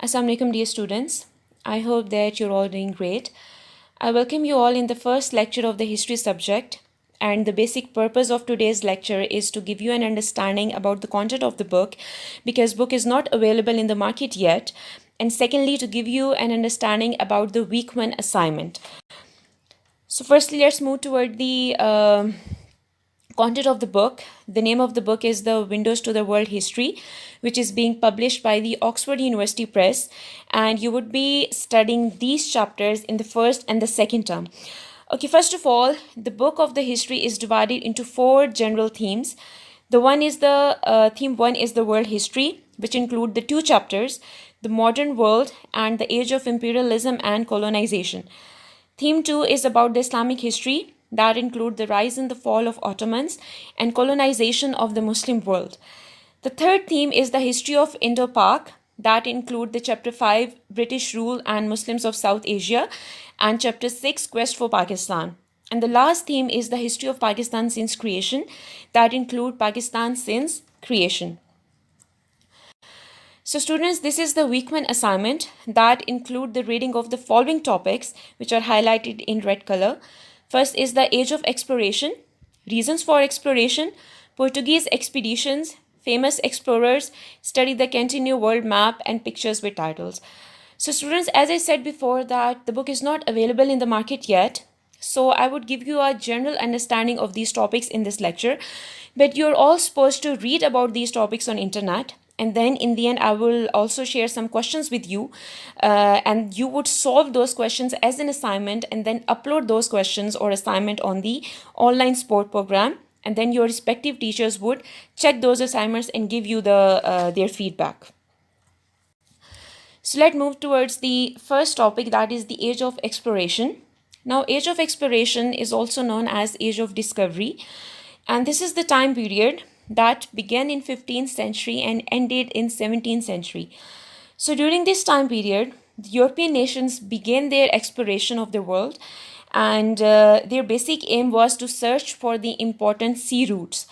Assalamu alaikum, dear students. I hope that you're all doing great. I welcome you all in the first lecture of the history subject. And the basic purpose of today's lecture is to give you an understanding about the content of the book, because book is not available in the market yet. And secondly, to give you an understanding about the week one assignment. So firstly, let's move toward the content of the book. The name of the book is The Windows to the World History, which is being published by the Oxford University Press, and you would be studying these chapters in the first and the second term. Okay, first of all, the book of the history is divided into four general themes. Theme one is the world history, which include the two chapters, the modern world and the age of imperialism and colonization. Theme 2 is about the Islamic history, that include the rise and the fall of Ottomans and colonization of the Muslim world. The third theme is the history of Indo-Pak, that include the chapter 5 British rule and Muslims of South Asia and chapter 6 Quest for Pakistan. And the last theme is the history of Pakistan since creation, that include Pakistan since creation. So students, this is the week one assignment that include the reading of the following topics, which are highlighted in red color. First is the age of exploration, reasons for exploration, Portuguese expeditions, famous explorers, study the Continue world map, and pictures with titles. So students, as I said before, that the book is not available in the market yet. So I would give you a general understanding of these topics in this lecture, but you're all supposed to read about these topics on internet. And then in the end, I will also share some questions with you, and you would solve those questions as an assignment and then upload those questions or assignment on the online sport program. And then your respective teachers would check those assignments and give you their feedback. So let's move towards the first topic, that is the age of exploration. Now, age of exploration is also known as age of discovery. And this is the time period that began in 15th century and ended in 17th century. So during this time period, the European nations began their exploration of the world, and their basic aim was to search for the important sea routes.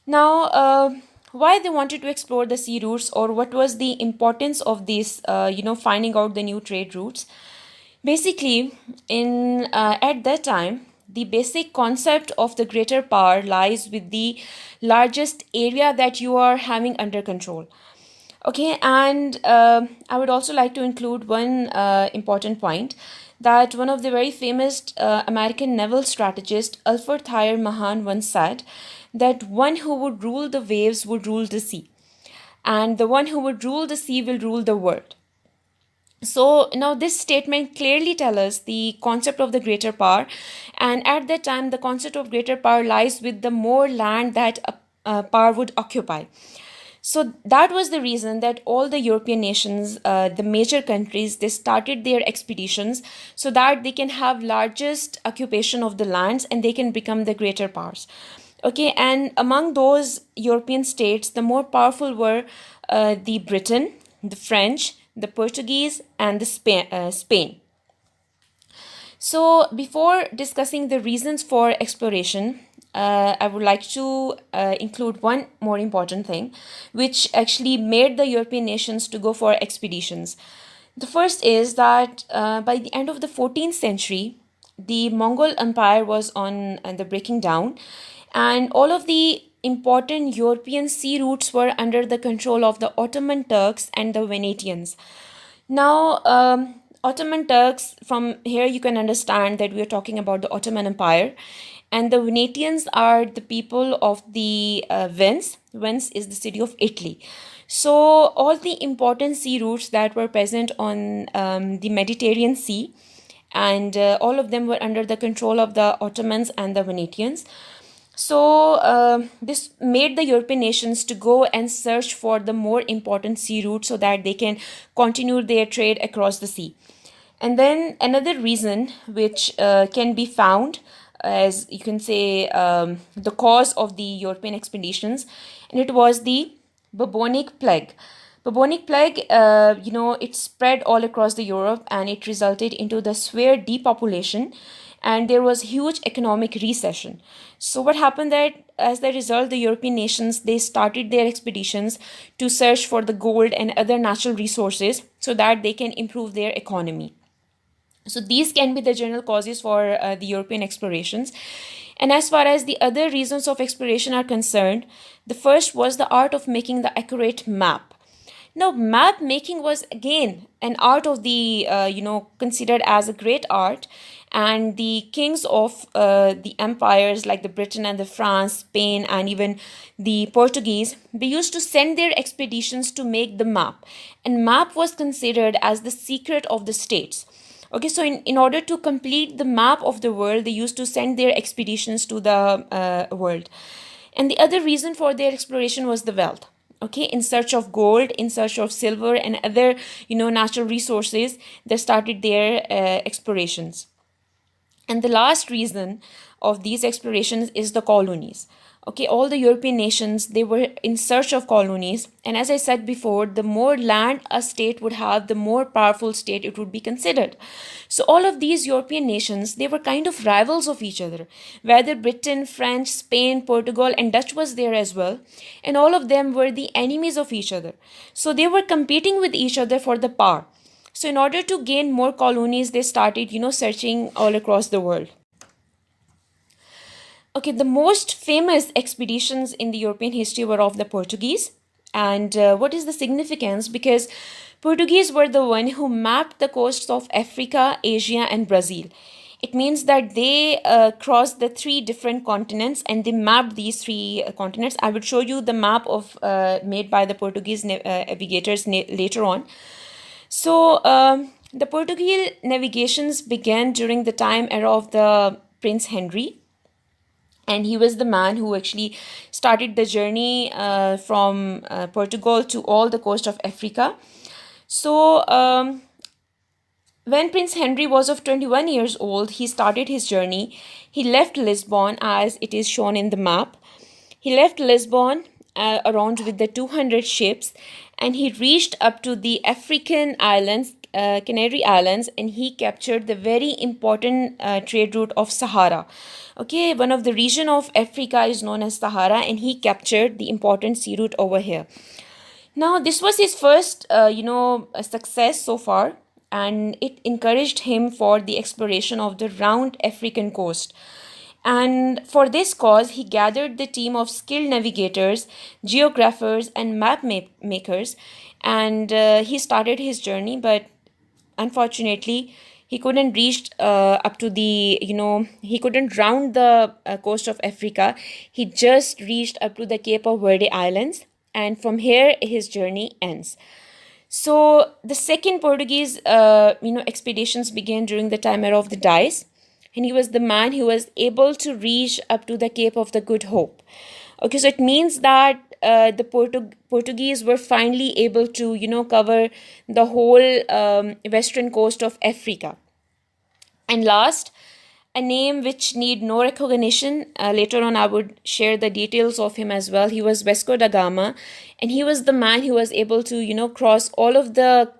Now, why they wanted to explore the sea routes, or what was the importance of this, finding out the new trade routes? Basically, at that time, the basic concept of the greater power lies with the largest area that you are having under control. Okay, and I would also like to include one important point, that one of the very famous American naval strategist, Alfred Thayer Mahan, once said that one who would rule the waves would rule the sea, and the one who would rule the sea will rule the world. So now this statement clearly tells us the concept of the greater power, and at that time the concept of greater power lies with the more land that a power would occupy. So that was the reason that all the European nations, the major countries, they started their expeditions so that they can have largest occupation of the lands and they can become the greater powers. Okay, and among those European states, the more powerful were the Britain, the French, the Portuguese, and the Spain. So before discussing the reasons for exploration, I would like to include one more important thing, which actually made the European nations to go for expeditions. The first is that by the end of the 14th century, the Mongol Empire was on the breaking down, and all of the important European sea routes were under the control of the Ottoman Turks and the Venetians. Now, Ottoman Turks, from here you can understand that we are talking about the Ottoman Empire, and the Venetians are the people of the Venice. Venice is the city of Italy. So all the important sea routes that were present on the Mediterranean Sea, and all of them were under the control of the Ottomans and the Venetians. So this made the European nations to go and search for the more important sea routes so that they can continue their trade across the sea. And then another reason which can be found as you can say the cause of the European expeditions, and it was the bubonic plague. Bubonic plague, it spread all across the Europe, and it resulted into the severe depopulation, and there was huge economic recession. So what happened that as the result, the European nations, they started their expeditions to search for the gold and other natural resources so that they can improve their economy. So these can be the general causes for the European explorations. And as far as the other reasons of exploration are concerned, the first was the art of making the accurate map. Now, map making was again an art of the, considered as a great art. And the kings of the empires like the Britain and the France, Spain, and even the Portuguese, they used to send their expeditions to make the map. And map was considered as the secret of the states. Okay, so in order to complete the map of the world, they used to send their expeditions to the world. And the other reason for their exploration was the wealth. Okay, in search of gold, in search of silver, and other, natural resources, they started their explorations. And the last reason of these explorations is the colonies. Okay, all the European nations, they were in search of colonies. And as I said before, the more land a state would have, the more powerful state it would be considered. So all of these European nations, they were kind of rivals of each other. Whether Britain, French, Spain, Portugal, and Dutch was there as well. And all of them were the enemies of each other. So they were competing with each other for the power. So in order to gain more colonies, they started, searching all across the world. Okay, the most famous expeditions in the European history were of the Portuguese. And what is the significance? Because Portuguese were the one who mapped the coasts of Africa, Asia, and Brazil. It means that they crossed the three different continents and they mapped these three continents. I will show you the map of made by the Portuguese navigators later on. So the Portuguese navigations began during the time era of the Prince Henry, and he was the man who actually started the journey from Portugal to all the coast of Africa. So when Prince Henry was of 21 years old, he started his journey. He left Lisbon as it is shown in the map. He left Lisbon around with the 200 ships, and he reached up to the African islands, Canary Islands, and he captured the very important trade route of Sahara. Okay, one of the region of Africa is known as Sahara, and he captured the important sea route over here. Now, this was his first, success so far, and it encouraged him for the exploration of the round African coast. And for this cause, he gathered the team of skilled navigators, geographers, and map makers, and he started his journey. But unfortunately, he couldn't reach up to the, he couldn't round the coast of Africa. He just reached up to the Cape of Verde Islands, and from here his journey ends. So the second Portuguese, expeditions began during the time era of the Dice, and he was the man who was able to reach up to the Cape of the Good Hope. Okay, so it means that the Portuguese were finally able to, cover the whole western coast of Africa. And last, a name which need no recognition. Later on, I would share the details of him as well. He was Vasco da Gama, and he was the man who was able to, cross all of the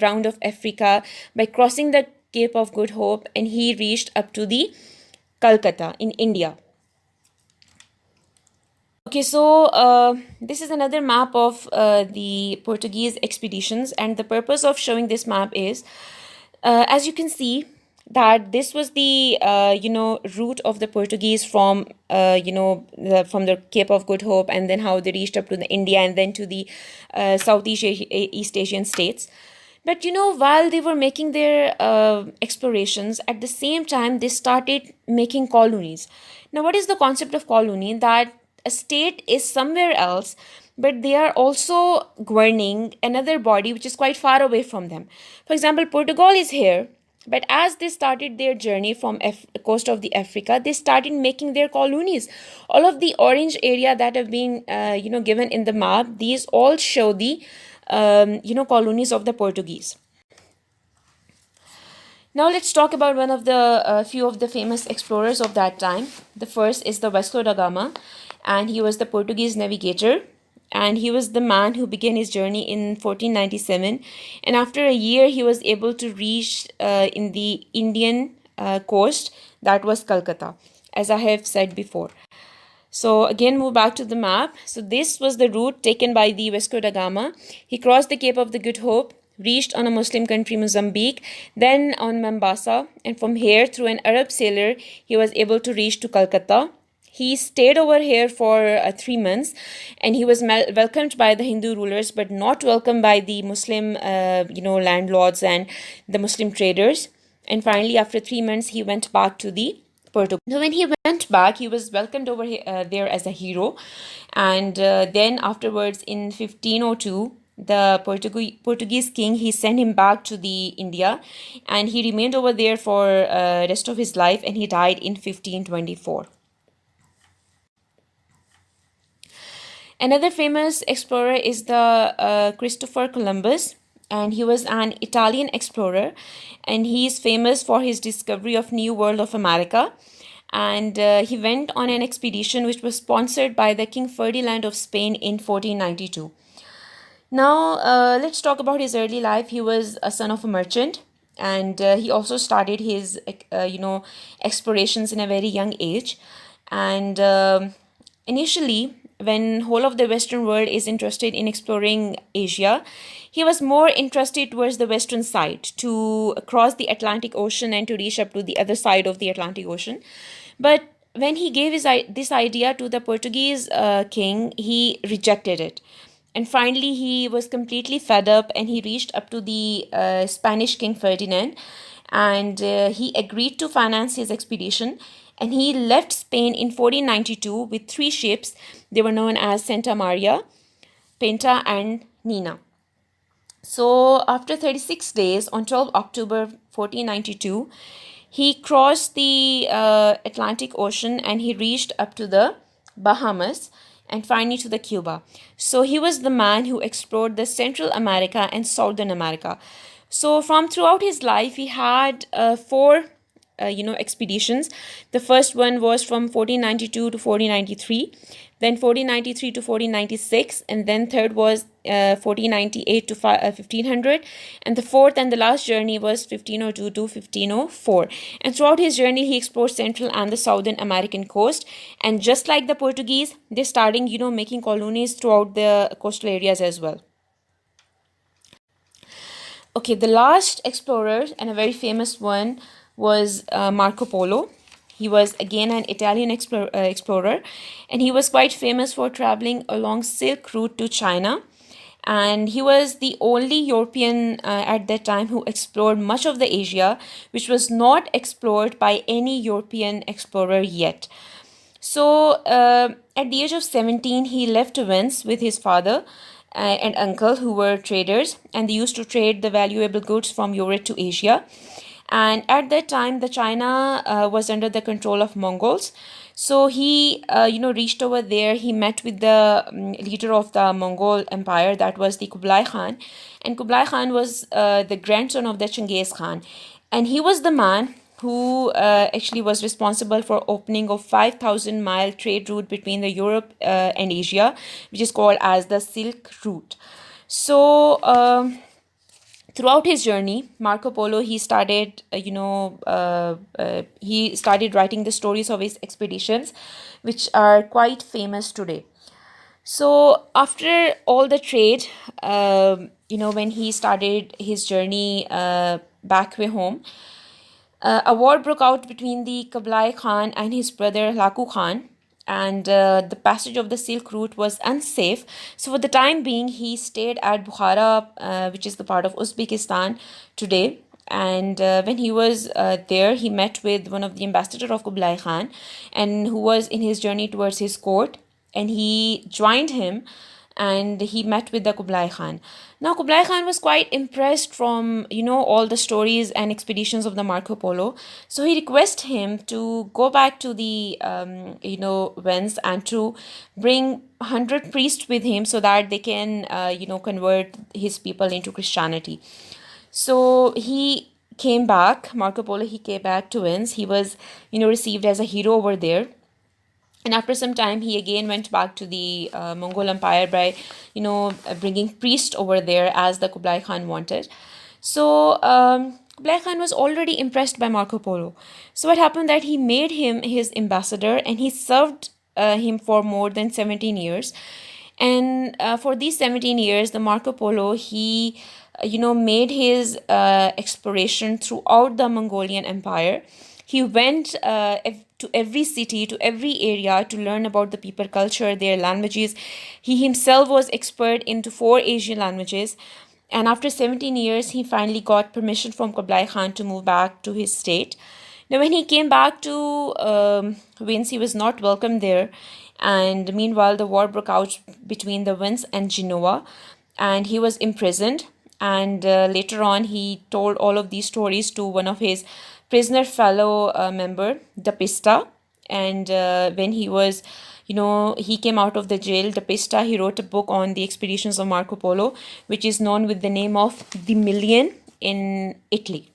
round of Africa by crossing the Cape of Good Hope, and he reached up to the Calcutta in India. Okay, so this is another map of the Portuguese expeditions, and the purpose of showing this map is, as you can see, that this was the route of the Portuguese from from the Cape of Good Hope, and then how they reached up to the India and then to the Southeast East Asian states. But while they were making their explorations, at the same time they started making colonies. Now, what is the concept of colony? That a state is somewhere else, but they are also governing another body which is quite far away from them. For example, Portugal is here, but as they started their journey from the coast of the Africa, they started making their colonies. All of the orange area that have been given in the map, these all show the colonies of the Portuguese. Now let's talk about one of the few of the famous explorers of that time. The first is the Vasco da Gama, and he was the Portuguese navigator, and he was the man who began his journey in 1497, and after a year he was able to reach in the Indian coast, that was Calcutta, as I have said before. So again, move back to the map. So this was the route taken by the Vasco da Gama. He crossed the Cape of the Good Hope, reached on a Muslim country, Mozambique, then on Mombasa, and from here, through an Arab sailor, he was able to reach to Calcutta. He stayed over here for 3 months, and he was welcomed by the Hindu rulers, but not welcomed by the Muslim, landlords and the Muslim traders. And finally, after 3 months, he went back to the Portugal. So when he went back, he was welcomed over there as a hero, and then afterwards, in 1502, the Portuguese king, he sent him back to the India, and he remained over there for rest of his life, and he died in 1524. Another famous explorer is the Christopher Columbus, and he was an Italian explorer, and he is famous for his discovery of New World of America. And he went on an expedition which was sponsored by the King Ferdinand of Spain in 1492. Now, let's talk about his early life. He was a son of a merchant, and he also started his, explorations in a very young age. And initially, when whole of the Western world is interested in exploring Asia, he was more interested towards the western side to cross the Atlantic Ocean and to reach up to the other side of the Atlantic Ocean. But when he gave this idea to the Portuguese king, he rejected it. And finally, he was completely fed up, and he reached up to the Spanish King Ferdinand, and he agreed to finance his expedition. And he left Spain in 1492 with 3 ships. They were known as Santa Maria, Pinta, and Nina. So after 36 days, on 12 October 1492, he crossed the Atlantic Ocean, and he reached up to the Bahamas, and finally to the Cuba. So he was the man who explored the Central America and Southern America. So from throughout his life, he had 4 expeditions. The first one was from 1492 to 1493, then 1493 to 1496, and then third was 1498 to 1500, and the fourth and the last journey was 1502 to 1504. And throughout his journey, he explored Central and the Southern American coast. And just like the Portuguese, they started, making colonies throughout the coastal areas as well. Okay, the last explorer, and a very famous one, was Marco Polo. He was again an Italian explorer, and he was quite famous for traveling along Silk Route to China. And he was the only European at that time who explored much of the Asia, which was not explored by any European explorer yet. So at the age of 17, he left Venice with his father and uncle, who were traders, and they used to trade the valuable goods from Europe to Asia. And at that time, the China was under the control of Mongols. So he, reached over there. He met with the leader of the Mongol Empire, that was the Kublai Khan. And Kublai Khan was the grandson of the Genghis Khan. And he was the man who actually was responsible for opening of 5,000-mile trade route between the Europe and Asia, which is called as the Silk Route. So throughout his journey, Marco Polo, he started, he started writing the stories of his expeditions, which are quite famous today. So after all the trade, when he started his journey back way home, a war broke out between the Kublai Khan and his brother Laku Khan, and the passage of the Silk Route was unsafe. So for the time being, he stayed at Bukhara, which is the part of Uzbekistan today. And when he was there, he met with one of the ambassador of Kublai Khan, and who was in his journey towards his court, and he joined him, and he met with the Kublai Khan. Now Kublai Khan was quite impressed from all the stories and expeditions of the Marco Polo. So he requested him to go back to the Venice and to bring 100 priests with him, so that they can convert his people into Christianity. So he came back, Marco Polo. He came back to Venice. He was received as a hero over there. And after some time, he again went back to the Mongol Empire by, bringing priests over there as the Kublai Khan wanted. So Kublai Khan was already impressed by Marco Polo. So what happened that he made him his ambassador, and he served him for more than 17 years. And for these 17 years, the Marco Polo, he made his exploration throughout the Mongolian Empire. He went to every city, to every area to learn about the people culture, their languages. He himself was expert into four Asian languages. And after 17 years, he finally got permission from Kublai Khan to move back to his state. Now, when he came back to Vins, he was not welcome there. And meanwhile, the war broke out between the Vins and Genoa, and he was imprisoned. And later on, he told all of these stories to one of his prisoner fellow member, Dapista. And when he was, he came out of the jail, Dapista, he wrote a book on the expeditions of Marco Polo, which is known with the name of The Million in Italy.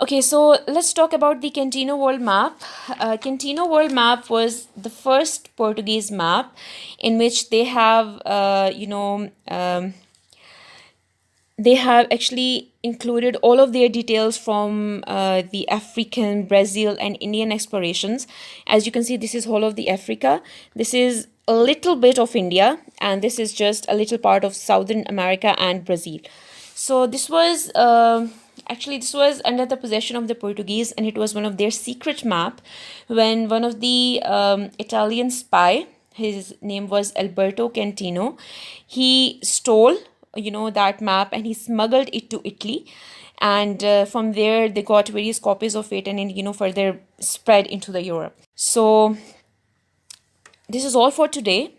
Okay, so let's talk about the Cantino World Map. Cantino World Map was the first Portuguese map in which they have actually included all of their details from the African, Brazil, and Indian explorations. As you can see, this is whole of the Africa. This is a little bit of India, and this is just a little part of Southern America and Brazil. So this was under the possession of the Portuguese, and it was one of their secret map when one of the Italian spy, his name was Alberto Cantino, he stole that map and he smuggled it to Italy, and from there they got various copies of it, and further spread into the Europe. So this is all for today.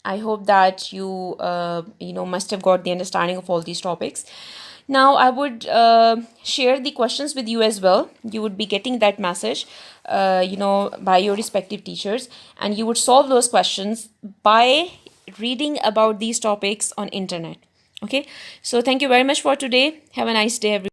I hope that you must have got the understanding of all these topics. Now I would share the questions with you as well. You would be getting that message by your respective teachers, and you would solve those questions by reading about these topics on internet. Okay, so thank you very much for today. Have a nice day, everyone.